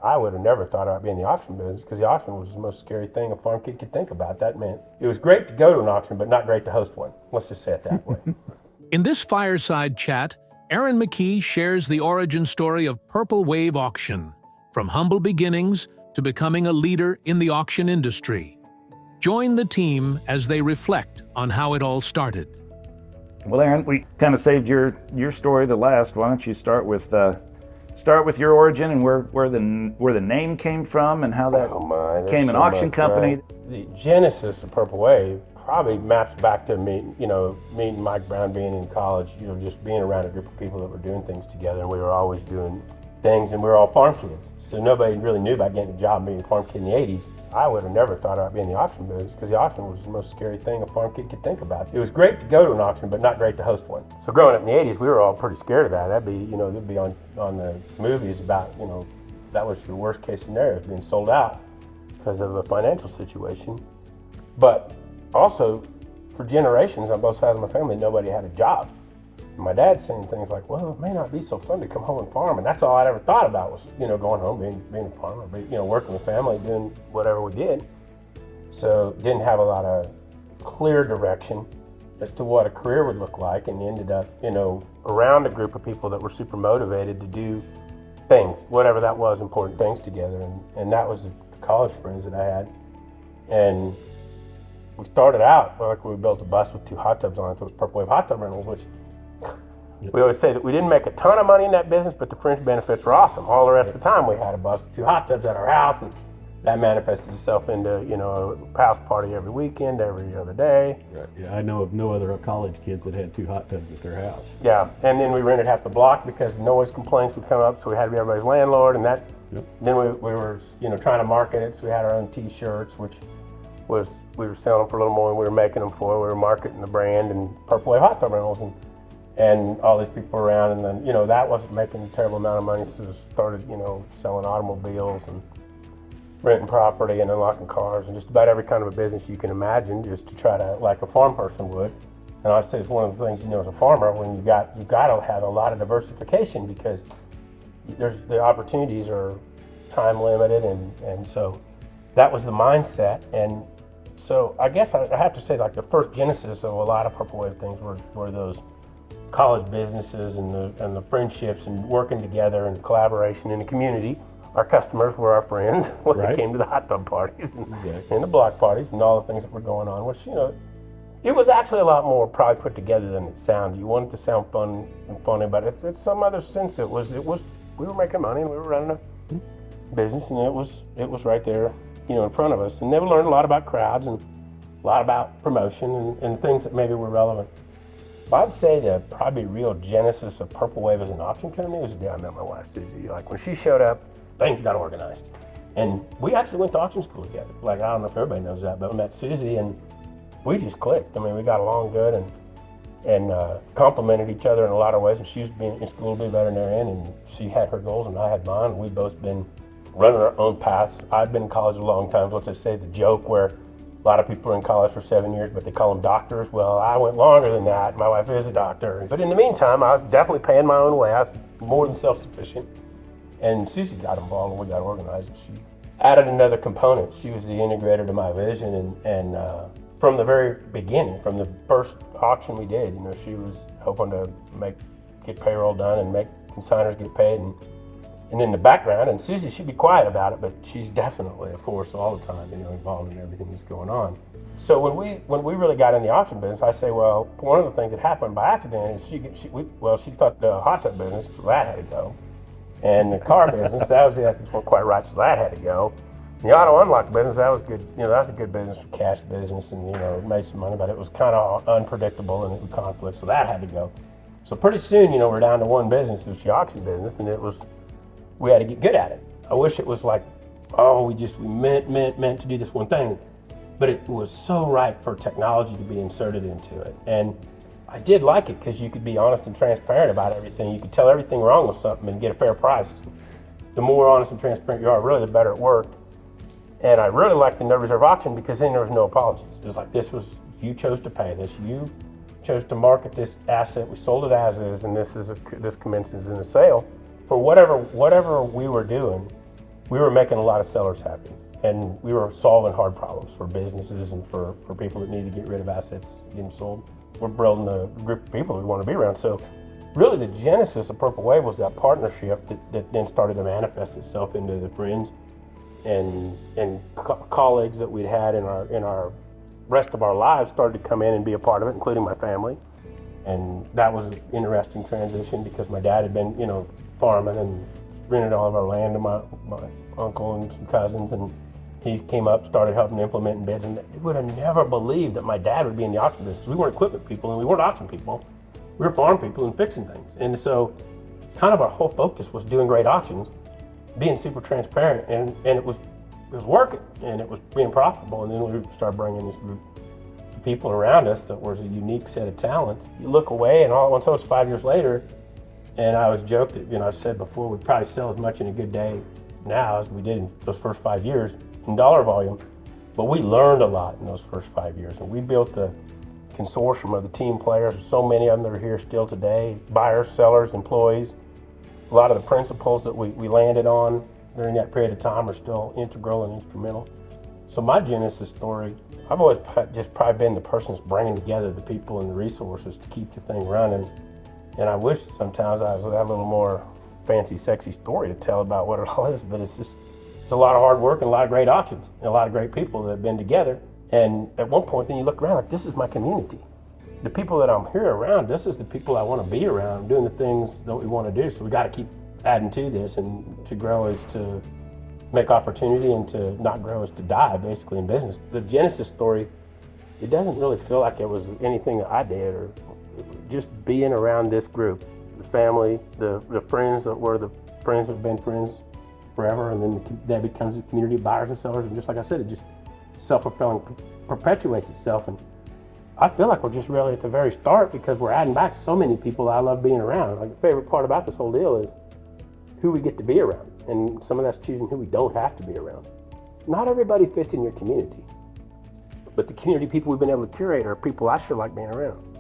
I would have never thought about being in the auction business because the auction was the most scary thing a farm kid could think about. That meant it was great to go to an auction, but not great to host one. Let's just say it that way. In this Fireside Chat, Aaron McKee shares the origin story of Purple Wave Auction, from humble beginnings to becoming a leader in the auction industry. Join the team as they reflect on how it all started. Well, Aaron, we kind of saved your story to last. Why don't you start with your origin and where the name came from and how that became an auction company. Right? The genesis of Purple Wave probably maps back to me and Mike Brown being in college, just being around a group of people that were doing things together, and we were always doing things, and we were all farm kids. So nobody really knew about getting a job being a farm kid in the 80s. I would have never thought about being in the auction business because the auction was the most scary thing a farm kid could think about. It was great to go to an auction, but not great to host one. So growing up in the 80s, we were all pretty scared of that. That'd be on the movies about, that was your worst case scenario, being sold out because of the financial situation. But also, for generations on both sides of my family, nobody had a job. My dad's saying things like, well, it may not be so fun to come home and farm. And that's all I'd ever thought about was, going home, being a farmer, working with family, doing whatever we did. So didn't have a lot of clear direction as to what a career would look like, and ended up, around a group of people that were super motivated to do things, whatever that was, important things together. And that was the college friends that I had. And we started out, like we built a bus with 2 hot tubs on it. It was Purple Wave Hot Tub Rentals, which we always say that we didn't make a ton of money in that business, but the fringe benefits were awesome. All the rest of the time we had a bus with 2 hot tubs at our house, and that manifested itself into, a house party every weekend, every other day. Right. Yeah, I know of no other college kids that had 2 hot tubs at their house. Yeah, and then we rented half the block because noise complaints would come up, so we had to be everybody's landlord, and that. Yep. Then we were, trying to market it, so we had our own T-shirts, which was, we were selling for a little more than we were making them for. We were marketing the brand and Purple Wave Hot Tub Rentals and all these people around, and then, that wasn't making a terrible amount of money, so we started, selling automobiles and renting property and unlocking cars and just about every kind of a business you can imagine, just to try to, like a farm person would. And I'd say it's one of the things, as a farmer, when you got to have a lot of diversification, because the opportunities are time limited, and so that was the mindset. And so I guess I have to say, like, the first genesis of a lot of Purple Wave things were those college businesses and the friendships and working together and collaboration in the community. Our customers were our friends when they came to the hot tub parties and the block parties and all the things that were going on, which, it was actually a lot more probably put together than it sounded. You wanted to sound fun and funny, but it's some other sense. It was we were making money and we were running a business, and it was right there, in front of us. And then we learned a lot about crowds and a lot about promotion and things that maybe were relevant. But I'd say the probably real genesis of Purple Wave as an auction company was the day I met my wife, Susie. Like, when she showed up, things got organized. And we actually went to auction school together. Like, I don't know if everybody knows that, but I met Susie and we just clicked. I mean, we got along good and complimented each other in a lot of ways. And she was being in school to be a veterinarian, and she had her goals and I had mine. We've both been running our own paths. I've been in college a long time. Let's just say the joke where a lot of people are in college for 7 years, but they call them doctors. Well, I went longer than that. My wife is a doctor. But in the meantime, I was definitely paying my own way. I was more than self-sufficient. And Susie got involved and we got organized. And she added another component. She was the integrator to my vision. And from the very beginning, from the first auction we did, she was hoping to get payroll done and make consigners get paid. And in the background, and Susie, she'd be quiet about it, but she's definitely a force all the time, involved in everything that's going on. So when we really got in the auction business, I say, well, one of the things that happened by accident is she thought the hot tub business, so that had to go. And the car business, that was the ethics weren't quite right, so that had to go. And the auto unlock business, that was good. That was a good business, for cash business, and it made some money, but it was kind of unpredictable and it was conflict, so that had to go. So pretty soon, we're down to one business, it was the auction business, and we had to get good at it. I wish it was like, we meant to do this one thing, but it was so ripe for technology to be inserted into it. And I did like it because you could be honest and transparent about everything. You could tell everything wrong with something and get a fair price. The more honest and transparent you are, really, the better it worked. And I really liked the no reserve auction because then there was no apologies. It was like, you chose to pay this, you chose to market this asset, we sold it as is, and this commences in a sale. For whatever we were doing, we were making a lot of sellers happy, and we were solving hard problems for businesses and for people that need to get rid of assets, get them sold. We're building a group of people we want to be around. So really the genesis of Purple Wave was that partnership that then started to manifest itself into the friends and colleagues that we'd had in our rest of our lives started to come in and be a part of it, including my family. And that was an interesting transition because my dad had been, farming and rented all of our land to my uncle and some cousins, and he came up, started helping implement bids, and we would have never believed that my dad would be in the auction business. We weren't equipment people and we weren't auction people. We were farm people and fixing things. And so kind of our whole focus was doing great auctions, being super transparent, and it was working, and it was being profitable. And then we started bringing this group of people around us that was a unique set of talents. You look away, and all at once, it's 5 years later, and I always joked that, I said before, we'd probably sell as much in a good day now as we did in those first 5 years in dollar volume, but we learned a lot in those first 5 years, and we built a consortium of the team players. So many of them that are here still today, buyers, sellers, employees. A lot of the principles that we landed on during that period of time are still integral and instrumental. So my genesis story, I've always just probably been the person that's bringing together the people and the resources to keep the thing running. And I wish sometimes I had a little more fancy, sexy story to tell about what it all is, but it's a lot of hard work and a lot of great auctions and a lot of great people that have been together. And at one point, then you look around like, this is my community. The people that I'm here around, this is the people I want to be around, doing the things that we want to do. So we got to keep adding to this, and to grow is to make opportunity, and to not grow is to die, basically, in business. The genesis story, it doesn't really feel like it was anything that I did, or just being around this group, the family, the friends that were the friends that have been friends forever, and then that becomes a community of buyers and sellers. And just like I said, it just self-fulfilling perpetuates itself. And I feel like we're just really at the very start, because we're adding back so many people that I love being around. Like, the favorite part about this whole deal is who we get to be around. And some of that's choosing who we don't have to be around. Not everybody fits in your community, but the community people we've been able to curate are people I sure like being around.